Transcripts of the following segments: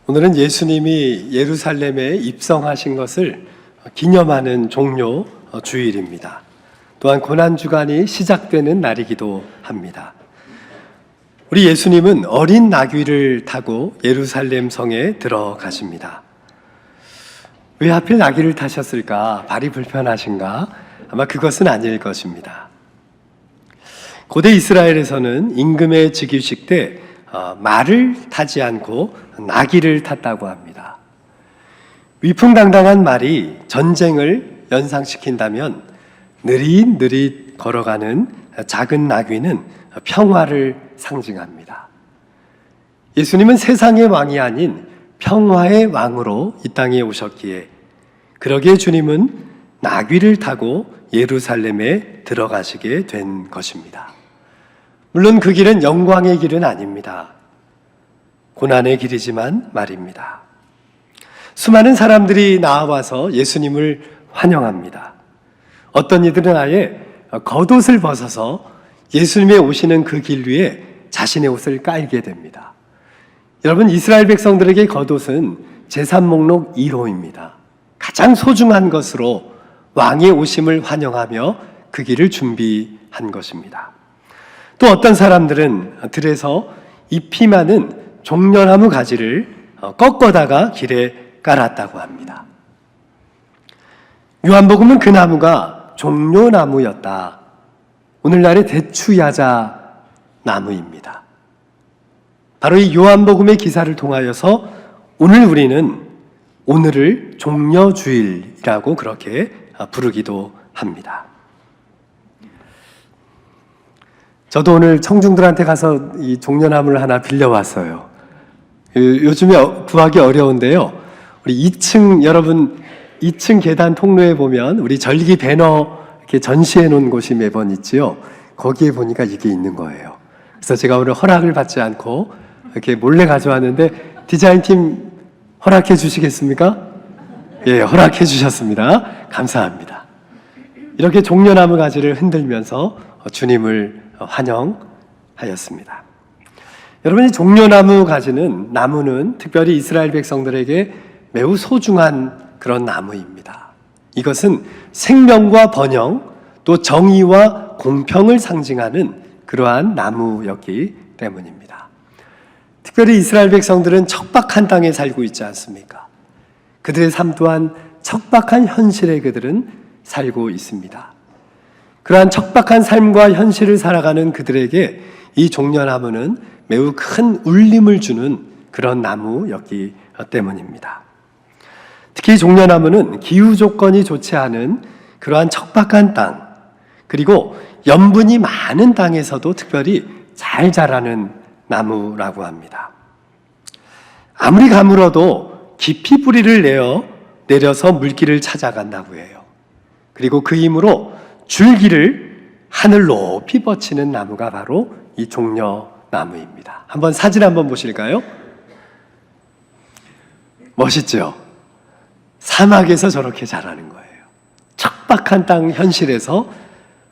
오늘은 예수님이 예루살렘에 입성하신 것을 기념하는 종료 주일입니다. 또한 고난주간이 시작되는 날이기도 합니다. 우리 예수님은 어린 나귀를 타고 예루살렘 성에 들어가십니다. 왜 하필 나귀를 타셨을까? 발이 불편하신가? 아마 그것은 아닐 것입니다. 고대 이스라엘에서는 임금의 즉위식 때 말을 타지 않고 나귀를 탔다고 합니다. 위풍당당한 말이 전쟁을 연상시킨다면 느릿느릿 걸어가는 작은 나귀는 평화를 상징합니다. 예수님은 세상의 왕이 아닌 평화의 왕으로 이 땅에 오셨기에 그러기에 주님은 나귀를 타고 예루살렘에 들어가시게 된 것입니다. 물론 그 길은 영광의 길은 아닙니다. 고난의 길이지만 말입니다. 수많은 사람들이 나와서 예수님을 환영합니다. 어떤 이들은 아예 겉옷을 벗어서 예수님의 오시는 그 길 위에 자신의 옷을 깔게 됩니다. 여러분, 이스라엘 백성들에게 겉옷은 제산 목록 1호입니다. 가장 소중한 것으로 왕의 오심을 환영하며 그 길을 준비한 것입니다. 또 어떤 사람들은 들에서 잎이 많은 종려나무 가지를 꺾어다가 길에 깔았다고 합니다. 요한복음은 그 나무가 종려나무였다. 오늘날의 대추야자 나무입니다. 바로 이 요한복음의 기사를 통하여서 오늘 우리는 오늘을 종려주일이라고 그렇게 부르기도 합니다. 저도 오늘 청중들한테 가서 이 종려나무를 하나 빌려왔어요. 요즘에 구하기 어려운데요. 우리 2층, 여러분 2층 계단 통로에 보면 우리 절기 배너 이렇게 전시해 놓은 곳이 매번 있지요. 거기에 보니까 이게 있는 거예요. 그래서 제가 오늘 허락을 받지 않고 이렇게 몰래 가져왔는데 디자인팀 허락해 주시겠습니까? 예, 허락해 주셨습니다. 감사합니다. 이렇게 종려나무 가지를 흔들면서 주님을 환영하였습니다. 여러분, 이 종려나무 가지는, 나무는 특별히 이스라엘 백성들에게 매우 소중한 그런 나무입니다. 이것은 생명과 번영, 또 정의와 공평을 상징하는 그러한 나무였기 때문입니다. 특별히 이스라엘 백성들은 척박한 땅에 살고 있지 않습니까? 그들의 삶 또한 척박한 현실에 그들은 살고 있습니다. 그러한 척박한 삶과 현실을 살아가는 그들에게 이 종려나무는 매우 큰 울림을 주는 그런 나무였기 때문입니다. 특히 종려나무는 기후 조건이 좋지 않은 그러한 척박한 땅, 그리고 염분이 많은 땅에서도 특별히 잘 자라는 나무라고 합니다. 아무리 가물어도 깊이 뿌리를 내려서 물길을 찾아간다고 해요. 그리고 그 힘으로 줄기를 하늘 높이 뻗치는 나무가 바로 이 종려나무입니다. 한번 사진 한번 보실까요? 멋있죠? 사막에서 저렇게 자라는 거예요. 척박한 땅 현실에서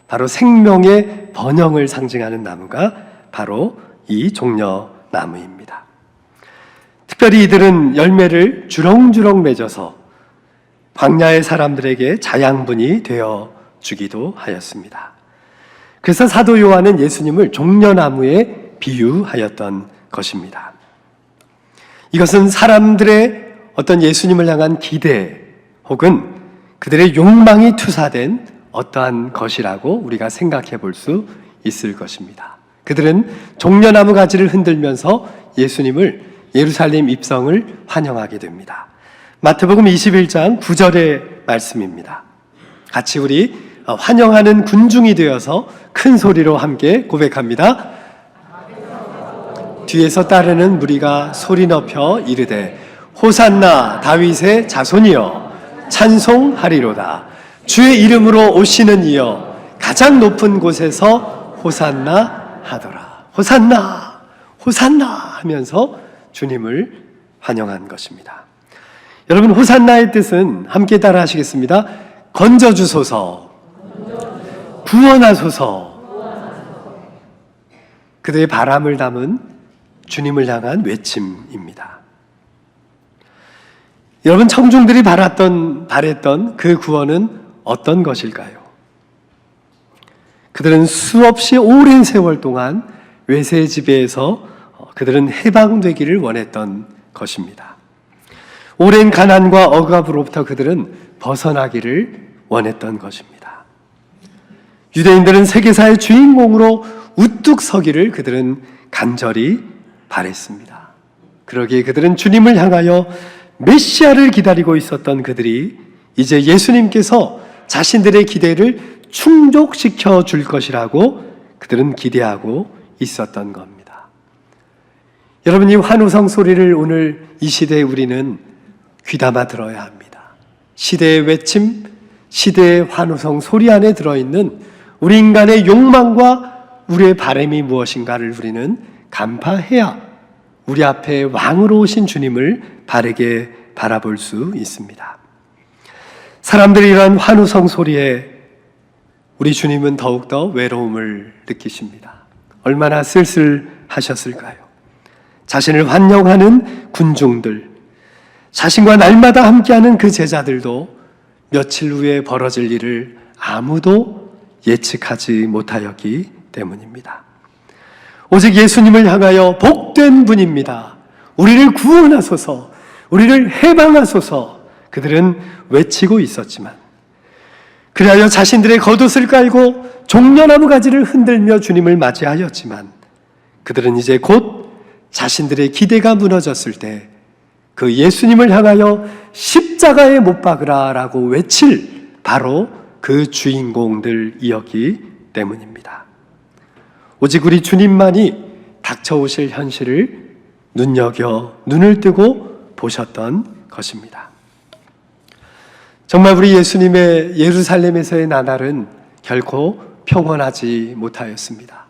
바로 생명의 번영을 상징하는 나무가 바로 이 종려나무입니다. 특별히 이들은 열매를 주렁주렁 맺어서 광야의 사람들에게 자양분이 되어 주기도 하였습니다. 그래서 사도 요한은 예수님을 종려나무에 비유하였던 것입니다. 이것은 사람들의 어떤 예수님을 향한 기대 혹은 그들의 욕망이 투사된 어떠한 것이라고 우리가 생각해 볼 수 있을 것입니다. 그들은 종려나무 가지를 흔들면서 예수님을 예루살렘 입성을 환영하게 됩니다. 마태복음 21장 9절의 말씀입니다. 같이 우리 환영하는 군중이 되어서 큰 소리로 함께 고백합니다. 뒤에서 따르는 무리가 소리 높여 이르되 호산나 다윗의 자손이여 찬송하리로다. 주의 이름으로 오시는 이여 가장 높은 곳에서 호산나 하더라. 호산나 호산나 하면서 주님을 환영한 것입니다. 여러분, 호산나의 뜻은 함께 따라 하시겠습니다. 건져주소서, 구원하소서. 그들의 바람을 담은 주님을 향한 외침입니다. 여러분, 청중들이 바랬던 그 구원은 어떤 것일까요? 그들은 수없이 오랜 세월 동안 외세의 지배에서 그들은 해방되기를 원했던 것입니다. 오랜 가난과 억압으로부터 그들은 벗어나기를 원했던 것입니다. 유대인들은 세계사의 주인공으로 우뚝 서기를 그들은 간절히 바랬습니다. 그러기에 그들은 주님을 향하여 메시아를 기다리고 있었던 그들이 이제 예수님께서 자신들의 기대를 충족시켜 줄 것이라고 그들은 기대하고 있었던 겁니다. 여러분, 이 환호성 소리를 오늘 이 시대에 우리는 귀담아 들어야 합니다. 시대의 외침, 시대의 환호성 소리 안에 들어있는 우리 인간의 욕망과 우리의 바람이 무엇인가를 우리는 간파해야 우리 앞에 왕으로 오신 주님을 바르게 바라볼 수 있습니다. 사람들이 이러한 환호성 소리에 우리 주님은 더욱더 외로움을 느끼십니다. 얼마나 쓸쓸하셨을까요? 자신을 환영하는 군중들, 자신과 날마다 함께하는 그 제자들도 며칠 후에 벌어질 일을 아무도 예측하지 못하였기 때문입니다. 오직 예수님을 향하여 복된 분입니다, 우리를 구원하소서, 우리를 해방하소서, 그들은 외치고 있었지만, 그리하여 자신들의 겉옷을 깔고 종려나무 가지를 흔들며 주님을 맞이하였지만, 그들은 이제 곧 자신들의 기대가 무너졌을 때 그 예수님을 향하여 십자가에 못 박으라 라고 외칠 바로 그 주인공들이었기 때문입니다. 오직 우리 주님만이 닥쳐오실 현실을 눈을 뜨고 보셨던 것입니다. 정말 우리 예수님의 예루살렘에서의 나날은 결코 평온하지 못하였습니다.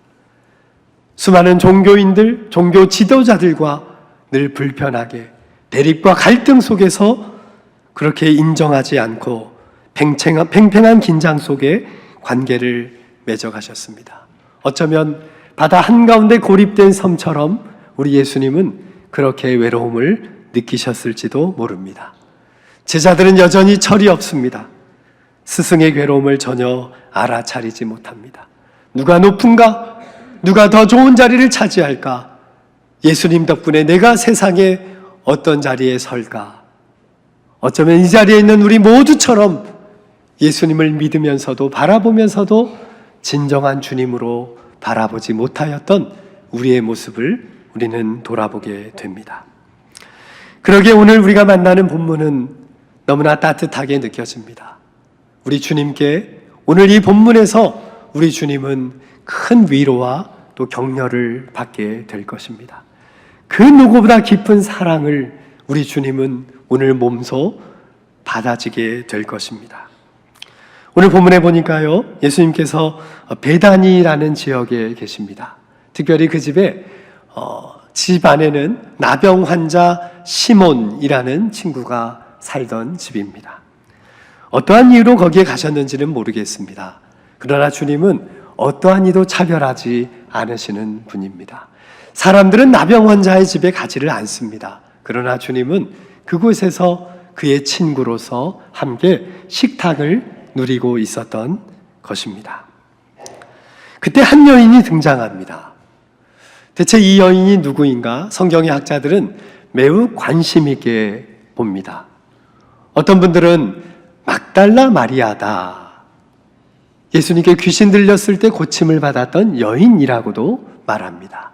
수많은 종교인들, 종교 지도자들과 늘 불편하게 대립과 갈등 속에서 그렇게 인정하지 않고 팽팽한 긴장 속에 관계를 맺어가셨습니다. 어쩌면 바다 한가운데 고립된 섬처럼 우리 예수님은 그렇게 외로움을 느끼셨을지도 모릅니다. 제자들은 여전히 철이 없습니다. 스승의 괴로움을 전혀 알아차리지 못합니다. 누가 높은가? 누가 더 좋은 자리를 차지할까? 예수님 덕분에 내가 세상에 어떤 자리에 설까? 어쩌면 이 자리에 있는 우리 모두처럼 예수님을 믿으면서도 바라보면서도 진정한 주님으로 바라보지 못하였던 우리의 모습을 우리는 돌아보게 됩니다. 그러기에 오늘 우리가 만나는 본문은 너무나 따뜻하게 느껴집니다. 우리 주님께 오늘 이 본문에서 우리 주님은 큰 위로와 또 격려를 받게 될 것입니다. 그 누구보다 깊은 사랑을 우리 주님은 오늘 몸소 받아지게 될 것입니다. 오늘 본문에 보니까요, 예수님께서 베다니라는 지역에 계십니다. 특별히 그 집에 집 안에는 나병 환자 시몬이라는 친구가 살던 집입니다. 어떠한 이유로 거기에 가셨는지는 모르겠습니다. 그러나 주님은 어떠한 이도 차별하지 않으시는 분입니다. 사람들은 나병 환자의 집에 가지를 않습니다. 그러나 주님은 그곳에서 그의 친구로서 함께 식탁을 누리고 있었던 것입니다. 그때 한 여인이 등장합니다. 대체 이 여인이 누구인가? 성경의 학자들은 매우 관심 있게 봅니다. 어떤 분들은 막달라 마리아다, 예수님께 귀신 들렸을 때 고침을 받았던 여인이라고도 말합니다.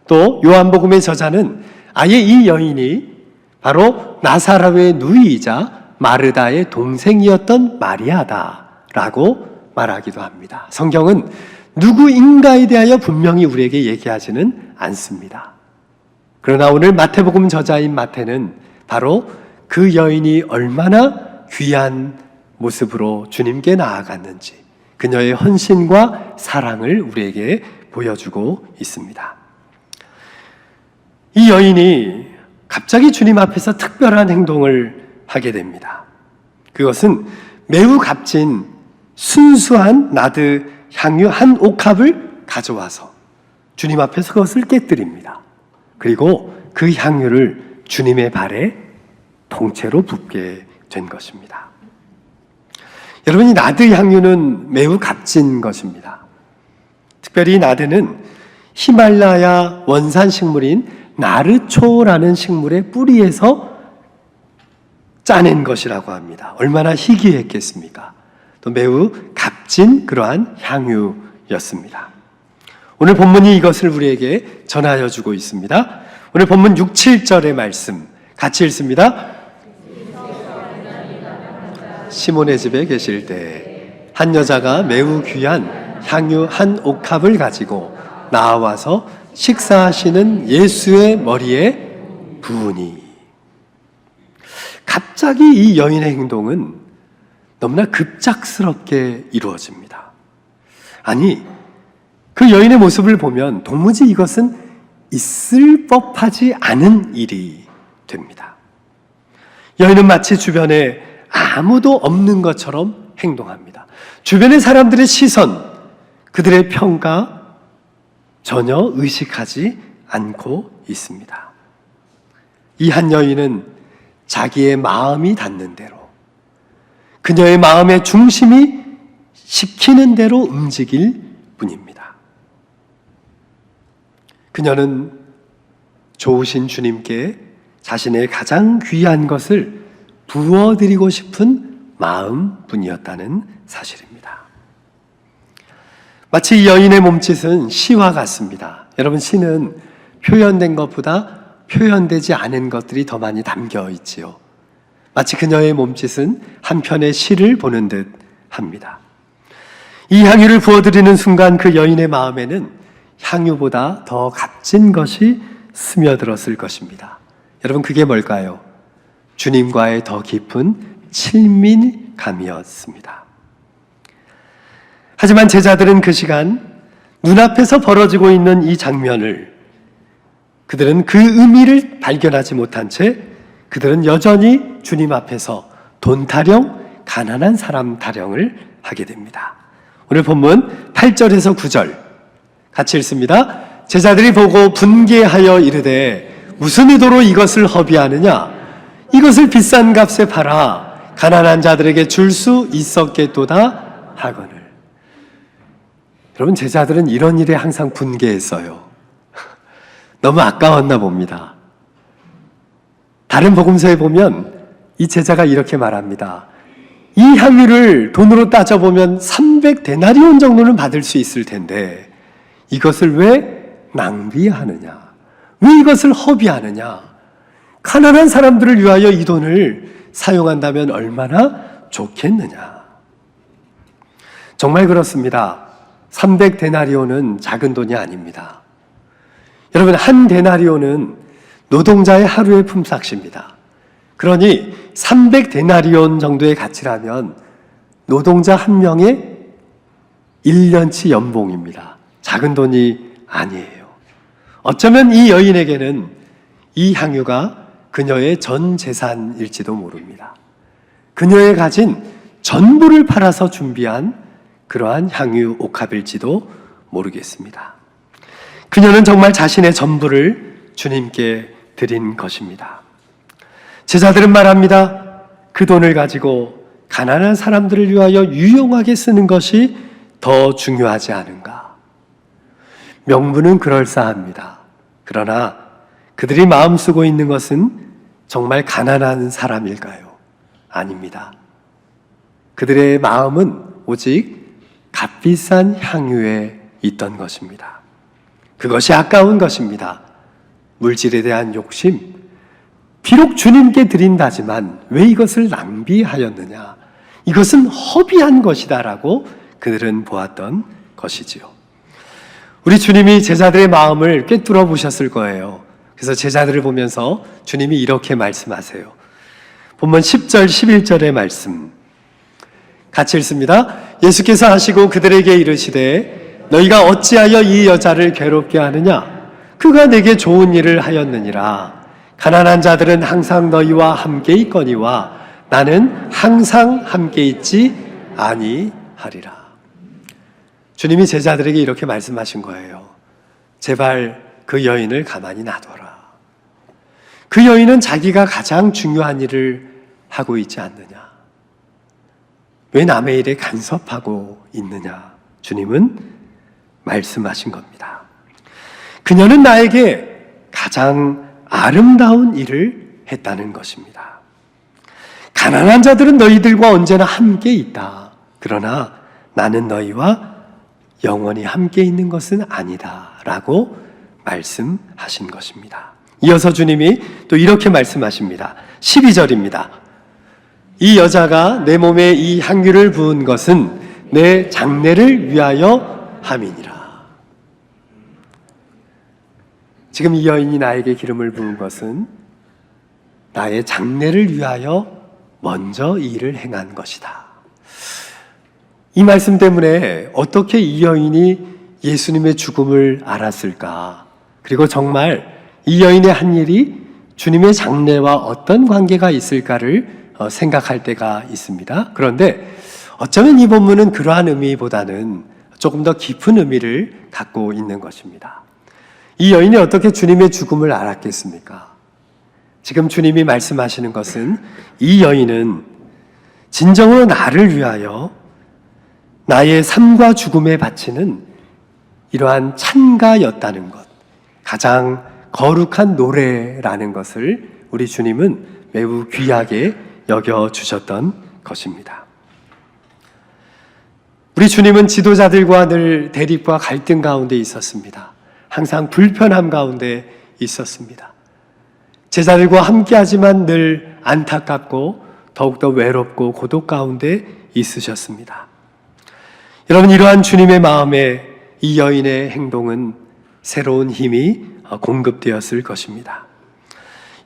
또 요한복음의 저자는 아예 이 여인이 바로 나사로의 누이이자 마르다의 동생이었던 마리아다라고 말하기도 합니다. 성경은 누구인가에 대하여 분명히 우리에게 얘기하지는 않습니다. 그러나 오늘 마태복음 저자인 마태는 바로 그 여인이 얼마나 귀한 모습으로 주님께 나아갔는지, 그녀의 헌신과 사랑을 우리에게 보여주고 있습니다. 이 여인이 갑자기 주님 앞에서 특별한 행동을 하게 됩니다. 그것은 매우 값진 순수한 나드 향유 한 옥합을 가져와서 주님 앞에서 그것을 깨뜨립니다. 그리고 그 향유를 주님의 발에 통째로 붓게 된 것입니다. 여러분, 이 나드 향유는 매우 값진 것입니다. 특별히 이 나드는 히말라야 원산 식물인 나르초라는 식물의 뿌리에서 짜낸 것이라고 합니다. 얼마나 희귀했겠습니까? 또 매우 값진 그러한 향유였습니다. 오늘 본문이 이것을 우리에게 전하여 주고 있습니다. 오늘 본문 6, 7절의 말씀 같이 읽습니다. 시몬의 집에 계실 때 한 여자가 매우 귀한 향유 한 옥합을 가지고 나와서 식사하시는 예수의 머리에 부으니. 갑자기 이 여인의 행동은 너무나 급작스럽게 이루어집니다. 아니, 그 여인의 모습을 보면 도무지 이것은 있을 법하지 않은 일이 됩니다. 여인은 마치 주변에 아무도 없는 것처럼 행동합니다. 주변의 사람들의 시선, 그들의 평가 전혀 의식하지 않고 있습니다. 이 한 여인은 자기의 마음이 닿는 대로, 그녀의 마음의 중심이 시키는 대로 움직일 뿐입니다. 그녀는 좋으신 주님께 자신의 가장 귀한 것을 부어드리고 싶은 마음뿐이었다는 사실입니다. 마치 이 여인의 몸짓은 시와 같습니다. 여러분, 시는 표현된 것보다 표현되지 않은 것들이 더 많이 담겨 있지요. 마치 그녀의 몸짓은 한 편의 시를 보는 듯 합니다. 이 향유를 부어드리는 순간 그 여인의 마음에는 향유보다 더 값진 것이 스며들었을 것입니다. 여러분, 그게 뭘까요? 주님과의 더 깊은 친밀감이었습니다. 하지만 제자들은 그 시간 눈앞에서 벌어지고 있는 이 장면을, 그들은 그 의미를 발견하지 못한 채 그들은 여전히 주님 앞에서 돈 타령, 가난한 사람 타령을 하게 됩니다. 오늘 본문 8절에서 9절 같이 읽습니다. 제자들이 보고 분개하여 이르되 무슨 의도로 이것을 허비하느냐? 이것을 비싼 값에 팔아 가난한 자들에게 줄 수 있었겠도다 하거늘. 여러분, 제자들은 이런 일에 항상 분개했어요. 너무 아까웠나 봅니다. 다른 복음서에 보면 이 제자가 이렇게 말합니다. 이 향유를 돈으로 따져보면 300데나리온 정도는 받을 수 있을 텐데 이것을 왜 낭비하느냐? 왜 이것을 허비하느냐? 가난한 사람들을 위하여 이 돈을 사용한다면 얼마나 좋겠느냐? 정말 그렇습니다. 300데나리온은 작은 돈이 아닙니다. 여러분, 한 데나리온은 노동자의 하루의 품삯입니다. 그러니 300데나리온 정도의 가치라면 노동자 한 명의 1년치 연봉입니다. 작은 돈이 아니에요. 어쩌면 이 여인에게는 이 향유가 그녀의 전 재산일지도 모릅니다. 그녀의 가진 전부를 팔아서 준비한 그러한 향유 옥합일지도 모르겠습니다. 그녀는 정말 자신의 전부를 주님께 드린 것입니다. 제자들은 말합니다. 그 돈을 가지고 가난한 사람들을 위하여 유용하게 쓰는 것이 더 중요하지 않은가? 명분은 그럴싸합니다. 그러나 그들이 마음 쓰고 있는 것은 정말 가난한 사람일까요? 아닙니다. 그들의 마음은 오직 값비싼 향유에 있던 것입니다. 그것이 아까운 것입니다. 물질에 대한 욕심, 비록 주님께 드린다지만 왜 이것을 낭비하였느냐? 이것은 허비한 것이다라고 그들은 보았던 것이지요. 우리 주님이 제자들의 마음을 꿰뚫어 보셨을 거예요. 그래서 제자들을 보면서 주님이 이렇게 말씀하세요. 본문 10절, 11절의 말씀 같이 읽습니다. 예수께서 하시고 그들에게 이르시되 너희가 어찌하여 이 여자를 괴롭게 하느냐? 그가 내게 좋은 일을 하였느니라. 가난한 자들은 항상 너희와 함께 있거니와 나는 항상 함께 있지 아니하리라. 주님이 제자들에게 이렇게 말씀하신 거예요. 제발 그 여인을 가만히 놔둬라. 그 여인은 자기가 가장 중요한 일을 하고 있지 않느냐? 왜 남의 일에 간섭하고 있느냐? 주님은 말씀하신 겁니다. 그녀는 나에게 가장 아름다운 일을 했다는 것입니다. 가난한 자들은 너희들과 언제나 함께 있다. 그러나 나는 너희와 영원히 함께 있는 것은 아니다. 라고 말씀하신 것입니다. 이어서 주님이 또 이렇게 말씀하십니다. 12절입니다. 이 여자가 내 몸에 이 향유를 부은 것은 내 장례를 위하여 함이니라. 지금 이 여인이 나에게 기름을 부은 것은 나의 장례를 위하여 먼저 이 일을 행한 것이다. 이 말씀 때문에 어떻게 이 여인이 예수님의 죽음을 알았을까? 그리고 정말 이 여인의 한 일이 주님의 장례와 어떤 관계가 있을까를 생각할 때가 있습니다. 그런데 어쩌면 이 본문은 그러한 의미보다는 조금 더 깊은 의미를 갖고 있는 것입니다. 이 여인이 어떻게 주님의 죽음을 알았겠습니까? 지금 주님이 말씀하시는 것은 이 여인은 진정으로 나를 위하여 나의 삶과 죽음에 바치는 이러한 찬가였다는 것, 가장 거룩한 노래라는 것을 우리 주님은 매우 귀하게 여겨주셨던 것입니다. 우리 주님은 지도자들과 늘 대립과 갈등 가운데 있었습니다. 항상 불편함 가운데 있었습니다. 제자들과 함께하지만 늘 안타깝고 더욱더 외롭고 고독 가운데 있으셨습니다. 여러분, 이러한 주님의 마음에 이 여인의 행동은 새로운 힘이 공급되었을 것입니다.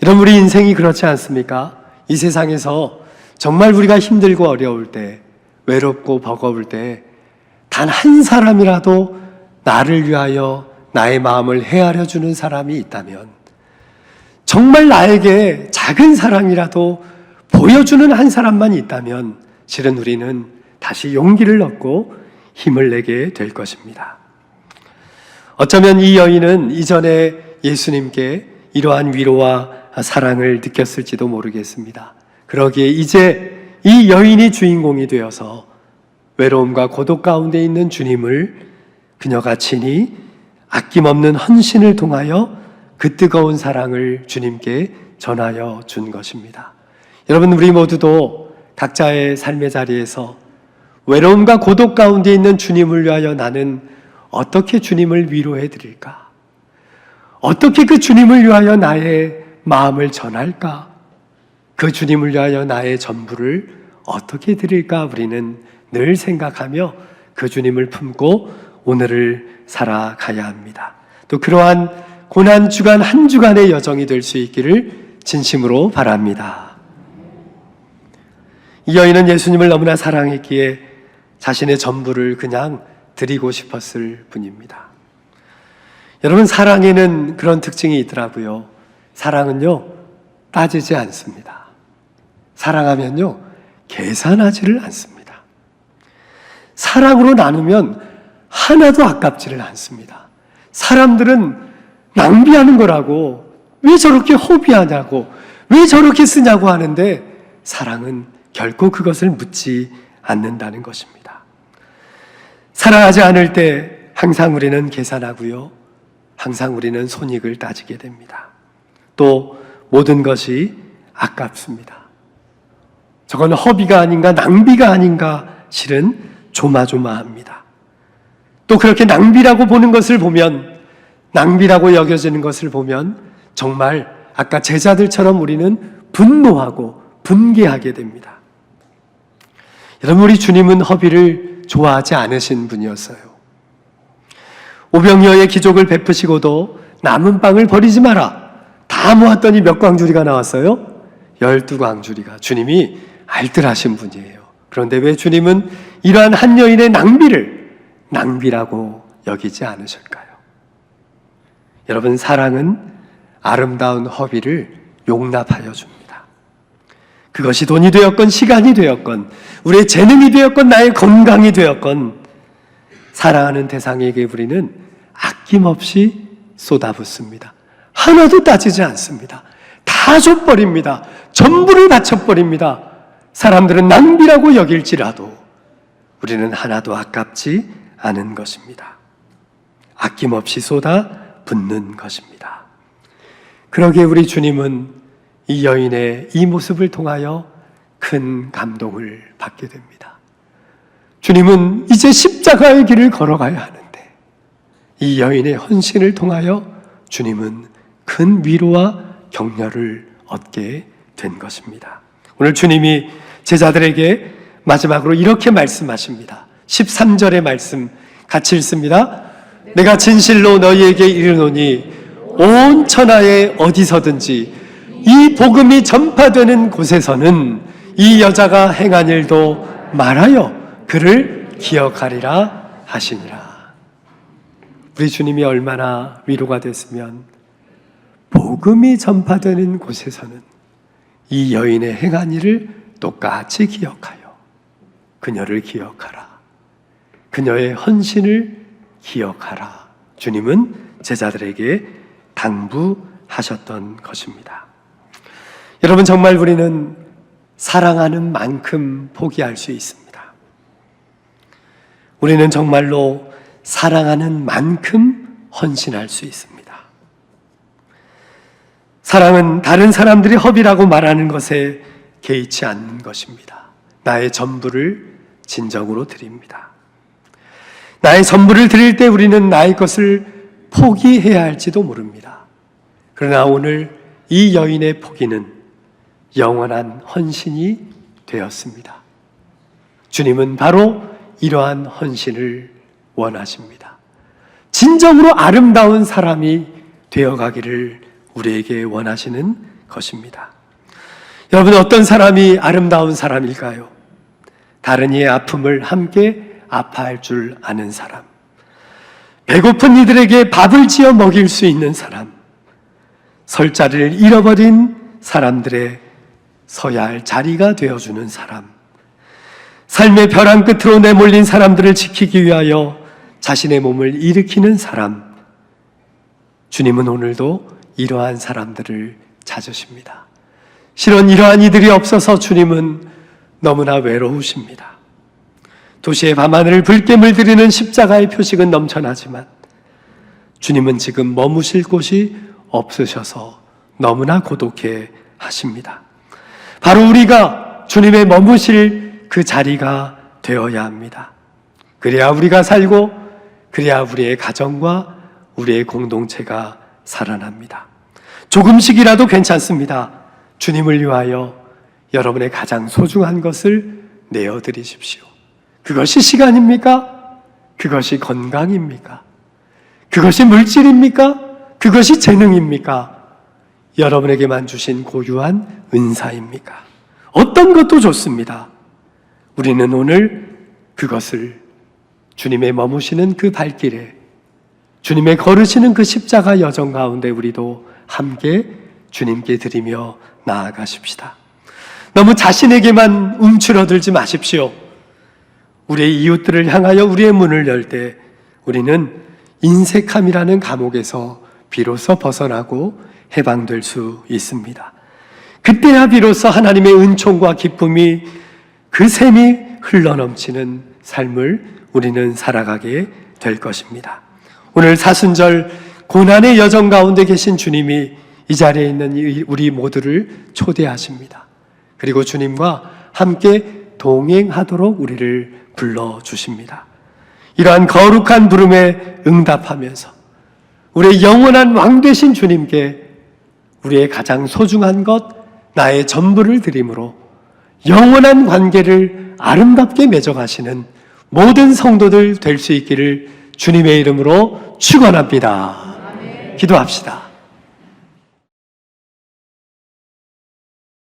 여러분, 우리 인생이 그렇지 않습니까? 이 세상에서 정말 우리가 힘들고 어려울 때, 외롭고 버거울 때 단 한 사람이라도 나를 위하여 나의 마음을 헤아려 주는 사람이 있다면, 정말 나에게 작은 사랑이라도 보여주는 한 사람만 있다면 실은 우리는 다시 용기를 얻고 힘을 내게 될 것입니다. 어쩌면 이 여인은 이전에 예수님께 이러한 위로와 사랑을 느꼈을지도 모르겠습니다. 그러기에 이제 이 여인이 주인공이 되어서 외로움과 고독 가운데 있는 주님을 그녀가 친히 아낌없는 헌신을 통하여 그 뜨거운 사랑을 주님께 전하여 준 것입니다. 여러분, 우리 모두도 각자의 삶의 자리에서 외로움과 고독 가운데 있는 주님을 위하여 나는 어떻게 주님을 위로해 드릴까? 어떻게 그 주님을 위하여 나의 마음을 전할까? 그 주님을 위하여 나의 전부를 어떻게 드릴까? 우리는 늘 생각하며 그 주님을 품고 오늘을 살아가야 합니다. 또 그러한 고난 주간 한 주간의 여정이 될 수 있기를 진심으로 바랍니다. 이 여인은 예수님을 너무나 사랑했기에 자신의 전부를 그냥 드리고 싶었을 뿐입니다. 여러분, 사랑에는 그런 특징이 있더라고요. 사랑은요, 따지지 않습니다. 사랑하면요, 계산하지를 않습니다. 사랑으로 나누면 하나도 아깝지를 않습니다. 사람들은 낭비하는 거라고, 왜 저렇게 허비하냐고, 왜 저렇게 쓰냐고 하는데 사랑은 결코 그것을 묻지 않는다는 것입니다. 사랑하지 않을 때 항상 우리는 계산하고요, 항상 우리는 손익을 따지게 됩니다. 또 모든 것이 아깝습니다. 저건 허비가 아닌가, 낭비가 아닌가, 실은 조마조마합니다. 또 그렇게 낭비라고 보는 것을 보면, 낭비라고 여겨지는 것을 보면 정말 아까 제자들처럼 우리는 분노하고 분개하게 됩니다. 여러분, 우리 주님은 허비를 좋아하지 않으신 분이었어요. 오병이어의 기적을 베푸시고도 남은 빵을 버리지 마라. 다 모았더니 몇 광주리가 나왔어요? 12광주리가. 주님이 알뜰하신 분이에요. 그런데 왜 주님은 이러한 한 여인의 낭비를 낭비라고 여기지 않으실까요? 여러분, 사랑은 아름다운 허비를 용납하여 줍니다. 그것이 돈이 되었건 시간이 되었건 우리의 재능이 되었건 나의 건강이 되었건 사랑하는 대상에게 우리는 아낌없이 쏟아붓습니다. 하나도 따지지 않습니다. 다 줘버립니다. 전부를 바쳐버립니다. 사람들은 낭비라고 여길지라도 우리는 하나도 아깝지 않은 것입니다. 아낌없이 쏟아 붓는 것입니다. 그러기에 우리 주님은 이 여인의 이 모습을 통하여 큰 감동을 받게 됩니다. 주님은 이제 십자가의 길을 걸어가야 하는데 이 여인의 헌신을 통하여 주님은 큰 위로와 격려를 얻게 된 것입니다. 오늘 주님이 제자들에게 마지막으로 이렇게 말씀하십니다. 13절의 말씀 같이 읽습니다. 내가 진실로 너희에게 이르노니 온 천하에 어디서든지 이 복음이 전파되는 곳에서는 이 여자가 행한 일도 말하여 그를 기억하리라 하시니라. 우리 주님이 얼마나 위로가 됐으면 복음이 전파되는 곳에서는 이 여인의 행한 일을 똑같이 기억하여 그녀를 기억하라. 그녀의 헌신을 기억하라. 주님은 제자들에게 당부하셨던 것입니다. 여러분, 정말 우리는 사랑하는 만큼 포기할 수 있습니다. 우리는 정말로 사랑하는 만큼 헌신할 수 있습니다. 사랑은 다른 사람들이 허비라고 말하는 것에 개의치 않는 것입니다. 나의 전부를 진정으로 드립니다. 나의 전부를 드릴 때 우리는 나의 것을 포기해야 할지도 모릅니다. 그러나 오늘 이 여인의 포기는 영원한 헌신이 되었습니다. 주님은 바로 이러한 헌신을 원하십니다. 진정으로 아름다운 사람이 되어가기를 우리에게 원하시는 것입니다. 여러분, 어떤 사람이 아름다운 사람일까요? 다른 이의 아픔을 함께 아파할 줄 아는 사람, 배고픈 이들에게 밥을 지어 먹일 수 있는 사람, 설 자리를 잃어버린 사람들의 서야 할 자리가 되어주는 사람, 삶의 벼랑 끝으로 내몰린 사람들을 지키기 위하여 자신의 몸을 일으키는 사람, 주님은 오늘도 이러한 사람들을 찾으십니다. 실은 이러한 이들이 없어서 주님은 너무나 외로우십니다. 도시의 밤하늘을 붉게 물들이는 십자가의 표식은 넘쳐나지만 주님은 지금 머무실 곳이 없으셔서 너무나 고독해 하십니다. 바로 우리가 주님의 머무실 그 자리가 되어야 합니다. 그래야 우리가 살고 그래야 우리의 가정과 우리의 공동체가 살아납니다. 조금씩이라도 괜찮습니다. 주님을 위하여 여러분의 가장 소중한 것을 내어드리십시오. 그것이 시간입니까? 그것이 건강입니까? 그것이 물질입니까? 그것이 재능입니까? 여러분에게만 주신 고유한 은사입니까? 어떤 것도 좋습니다. 우리는 오늘 그것을 주님의 머무시는 그 발길에, 주님의 걸으시는 그 십자가 여정 가운데 우리도 함께 주님께 드리며 나아가십시다. 너무 자신에게만 움츠러들지 마십시오. 우리의 이웃들을 향하여 우리의 문을 열 때 우리는 인색함이라는 감옥에서 비로소 벗어나고 해방될 수 있습니다. 그때야 비로소 하나님의 은총과 기쁨이 그 샘이 흘러넘치는 삶을 우리는 살아가게 될 것입니다. 오늘 사순절 고난의 여정 가운데 계신 주님이 이 자리에 있는 우리 모두를 초대하십니다. 그리고 주님과 함께 동행하도록 우리를 불러주십니다. 이러한 거룩한 부름에 응답하면서 우리의 영원한 왕 되신 주님께 우리의 가장 소중한 것, 나의 전부를 드림으로 영원한 관계를 아름답게 맺어가시는 모든 성도들 될 수 있기를 주님의 이름으로 축원합니다. 기도합시다.